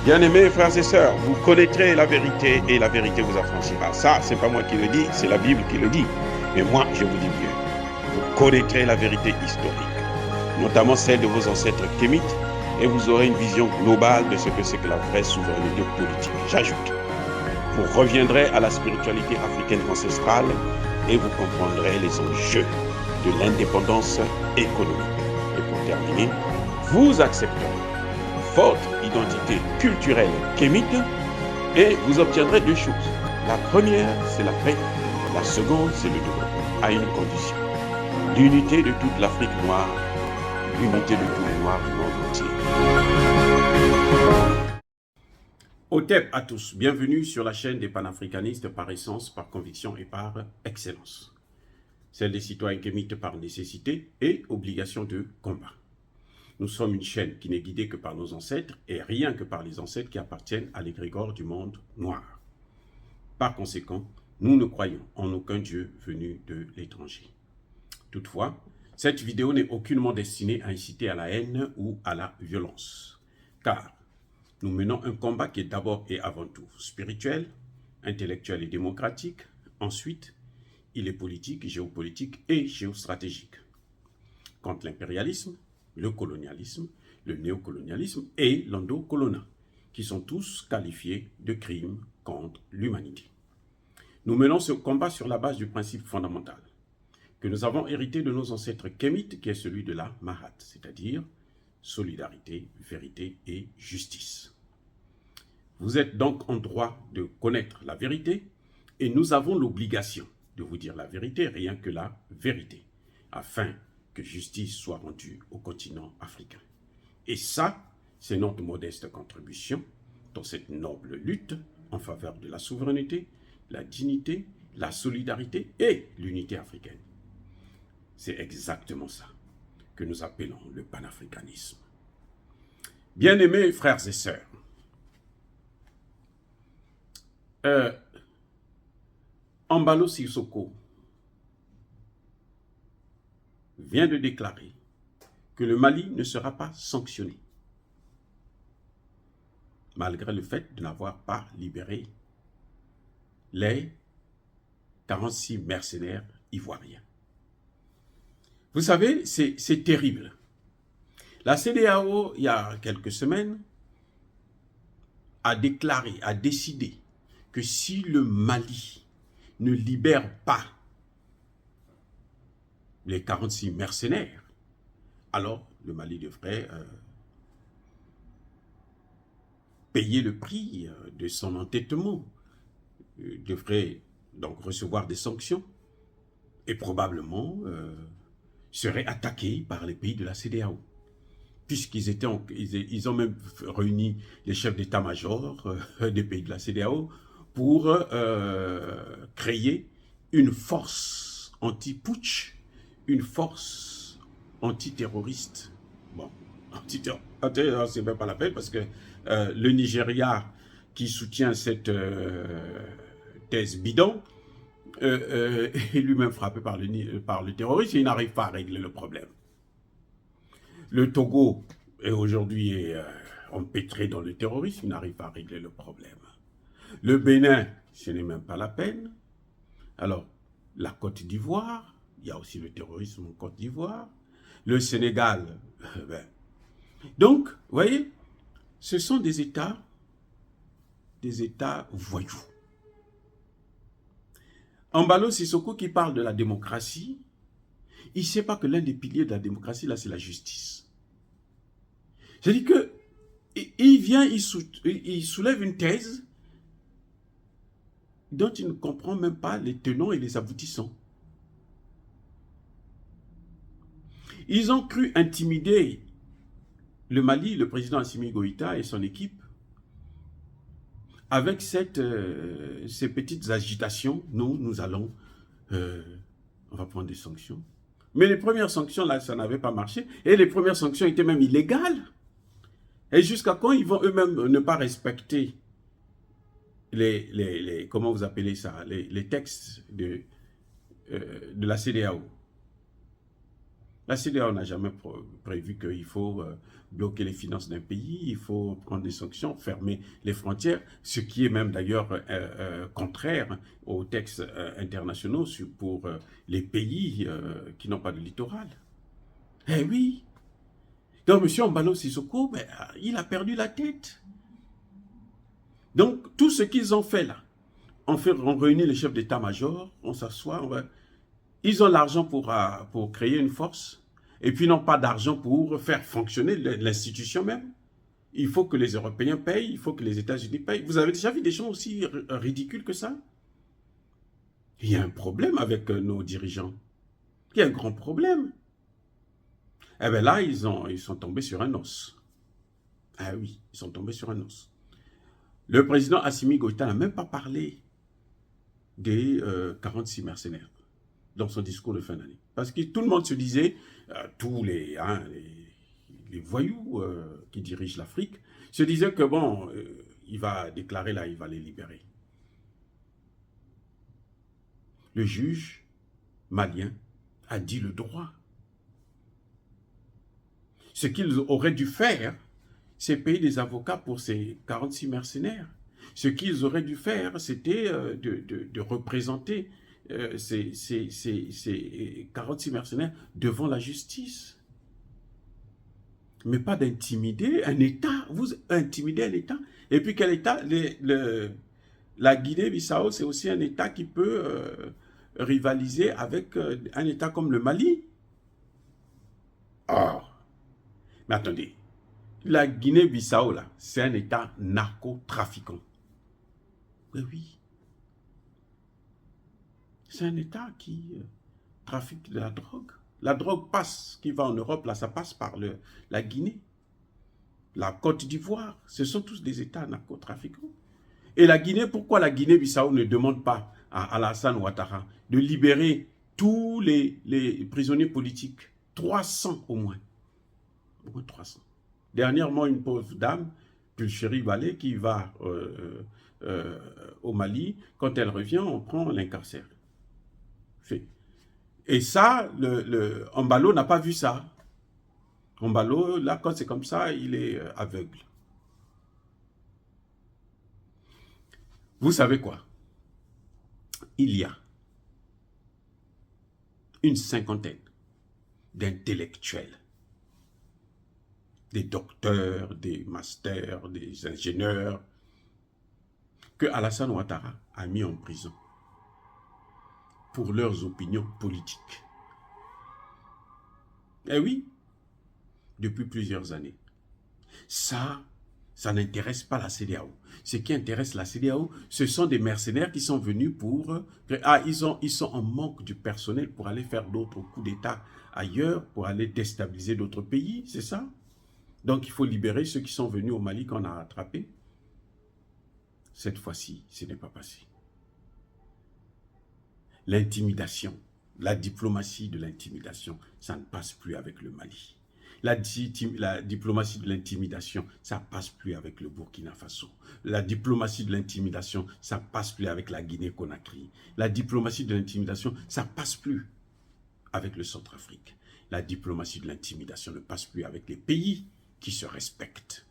Bien-aimés frères et sœurs, vous connaîtrez la vérité et la vérité vous affranchira. Ça, c'est pas moi qui le dis, c'est la Bible qui le dit. Mais moi, je vous dis bien, vous connaîtrez la vérité historique, notamment celle de vos ancêtres kémites, et vous aurez une vision globale de ce que c'est que la vraie souveraineté politique. J'ajoute, vous reviendrez à la spiritualité africaine ancestrale et vous comprendrez les enjeux de l'indépendance économique. Et pour terminer, vous accepterez votre identité culturelle kémite et vous obtiendrez deux choses. La première, c'est la paix. La seconde, c'est le développement, à une condition. L'unité de toute l'Afrique noire, l'unité de tous les Noirs du monde entier. Otep à tous, bienvenue sur la chaîne des panafricanistes par essence, par conviction et par excellence. Celle des citoyens kémites par nécessité et obligation de combat. Nous sommes une chaîne qui n'est guidée que par nos ancêtres et rien que par les ancêtres qui appartiennent à l'égrégore du monde noir. Par conséquent, nous ne croyons en aucun Dieu venu de l'étranger. Toutefois, cette vidéo n'est aucunement destinée à inciter à la haine ou à la violence. Car nous menons un combat qui est d'abord et avant tout spirituel, intellectuel et démocratique. Ensuite, il est politique, géopolitique et géostratégique. Contre l'impérialisme, le colonialisme, le néocolonialisme et l'endocolonat, qui sont tous qualifiés de crimes contre l'humanité. Nous menons ce combat sur la base du principe fondamental que nous avons hérité de nos ancêtres kémites, qui est celui de la Mahat, c'est-à-dire solidarité, vérité et justice. Vous êtes donc en droit de connaître la vérité et nous avons l'obligation de vous dire la vérité, rien que la vérité, afin que justice soit rendue au continent africain. Et ça, c'est notre modeste contribution dans cette noble lutte en faveur de la souveraineté, la dignité, la solidarité et l'unité africaine. C'est exactement ça que nous appelons le panafricanisme. Bien-aimés frères et sœurs, Embalo Sissoko vient de déclarer que le Mali ne sera pas sanctionné, malgré le fait de n'avoir pas libéré les 46 mercenaires ivoiriens. Vous savez, c'est terrible. La CEDEAO, il y a quelques semaines, a déclaré, a décidé que si le Mali ne libère pas les 46 mercenaires, alors le Mali devrait payer le prix de son entêtement, devrait donc recevoir des sanctions et probablement serait attaqué par les pays de la CEDEAO. Puisqu'ils ils ont même réuni les chefs d'état-major des pays de la CEDEAO pour créer une force anti-putsch, une force antiterroriste. Bon, antiterroriste, c'est même pas la peine parce que le Nigeria qui soutient cette thèse bidon est lui-même frappé par le terrorisme et il n'arrive pas à régler le problème. Le Togo est aujourd'hui empêtré dans le terrorisme, il n'arrive pas à régler le problème. Le Bénin, ce n'est même pas la peine. Alors, la Côte d'Ivoire, il y a aussi le terrorisme en Côte d'Ivoire. Le Sénégal, donc, vous voyez, ce sont des États voyous. Embalo Sissoko qui parle de la démocratie, il ne sait pas que l'un des piliers de la démocratie, là, c'est la justice. C'est-à-dire que il vient, il soulève une thèse dont il ne comprend même pas les tenants et les aboutissants. Ils ont cru intimider le Mali, le président Assimi Goïta et son équipe, avec ces petites agitations. Nous allons, on va prendre des sanctions. Mais les premières sanctions, là, ça n'avait pas marché. Et les premières sanctions étaient même illégales. Et jusqu'à quand ils vont eux-mêmes ne pas respecter comment vous appelez ça, les textes de la CEDEAO. La CEDEAO n'a jamais prévu qu'il faut bloquer les finances d'un pays, il faut prendre des sanctions, fermer les frontières, ce qui est même d'ailleurs contraire aux textes internationaux pour les pays qui n'ont pas de littoral. Eh oui. Donc M. Embalo Sissoko, ben, il a perdu la tête. Donc tout ce qu'ils ont fait là, on réunit les chefs d'état-major, on s'assoit, ils ont l'argent pour créer une force, et puis ils n'ont pas d'argent pour faire fonctionner l'institution même. Il faut que les Européens payent, il faut que les États-Unis payent. Vous avez déjà vu des gens aussi ridicules que ça? Il y a un problème avec nos dirigeants. Il y a un grand problème. Eh bien là, ils sont tombés sur un os. Ah oui, ils sont tombés sur un os. Le président Assimi Goïta n'a même pas parlé des 46 mercenaires dans son discours de fin d'année. Parce que tout le monde se disait, tous les voyous qui dirigent l'Afrique, se disaient que bon, il va déclarer là, il va les libérer. Le juge malien a dit le droit. Ce qu'ils auraient dû faire, c'est payer des avocats pour ces 46 mercenaires. Ce qu'ils auraient dû faire, c'était de représenter ces 46 mercenaires devant la justice. Mais pas d'intimider un État. Vous intimidez un État. Et puis quel État? La Guinée-Bissau, c'est aussi un État qui peut rivaliser avec un État comme le Mali. Or, mais attendez, la Guinée-Bissau, là, c'est un État narcotrafiquant. Oui. C'est un État qui trafique de la drogue. La drogue passe, qui va en Europe, là, ça passe par la Guinée, la Côte d'Ivoire. Ce sont tous des États narcotrafiquants. Et la Guinée, pourquoi la Guinée-Bissau ne demande pas à Alassane Ouattara de libérer tous les prisonniers politiques? 300 au moins. Au moins 300. Dernièrement, une pauvre dame, Pulchérie Balé, qui va au Mali, quand elle revient, on prend l'incarcère. Et ça, Embalo n'a pas vu ça. Embalo, là, quand c'est comme ça, il est aveugle. Vous savez quoi? Il y a une cinquantaine d'intellectuels, des docteurs, des masters, des ingénieurs, que Alassane Ouattara a mis en prison pour leurs opinions politiques. Eh oui, depuis plusieurs années. Ça n'intéresse pas la CEDEAO. Ce qui intéresse la CEDEAO, ce sont des mercenaires qui sont venus pour... ils sont en manque de personnel pour aller faire d'autres coups d'État ailleurs, pour aller déstabiliser d'autres pays, c'est ça? Donc il faut libérer ceux qui sont venus au Mali qu'on a attrapés. Cette fois-ci, ce n'est pas passé. L'intimidation, la diplomatie de l'intimidation, ça ne passe plus avec le Mali. La diplomatie de l'intimidation, ça ne passe plus avec le Burkina Faso. La diplomatie de l'intimidation, ça ne passe plus avec la Guinée-Conakry. La diplomatie de l'intimidation, ça ne passe plus avec le Centrafrique. La diplomatie de l'intimidation ne passe plus avec les pays qui se respectent.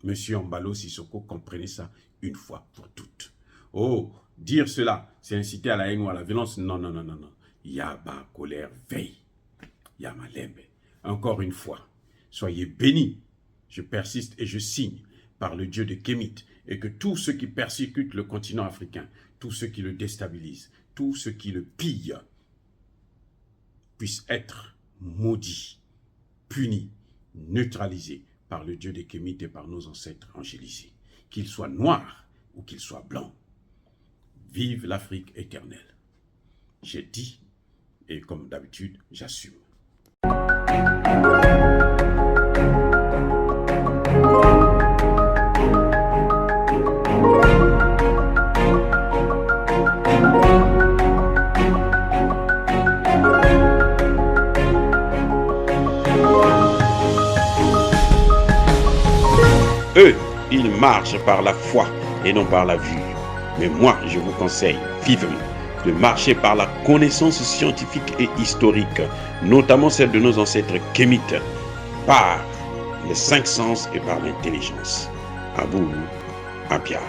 Monsieur Embalo Sissoko, comprenez ça une fois pour toutes. Oh, dire cela, c'est inciter à la haine ou à la violence. Non, non, non, non, non. Yaba, colère, veille. Yamalembe. Encore une fois, soyez bénis. Je persiste et je signe par le Dieu de Kémit et que tous ceux qui persécutent le continent africain, tous ceux qui le déstabilisent, tous ceux qui le pillent, puissent être maudits, punis, neutralisés par le Dieu de Kémit et par nos ancêtres angélisés. Qu'ils soient noirs ou qu'ils soient blancs. Vive l'Afrique éternelle. J'ai dit, et comme d'habitude, j'assume. Eux, ils marchent par la foi et non par la vue. Mais moi, je vous conseille vivement de marcher par la connaissance scientifique et historique, notamment celle de nos ancêtres kémites, par les 5 sens et par l'intelligence. À vous, Apia.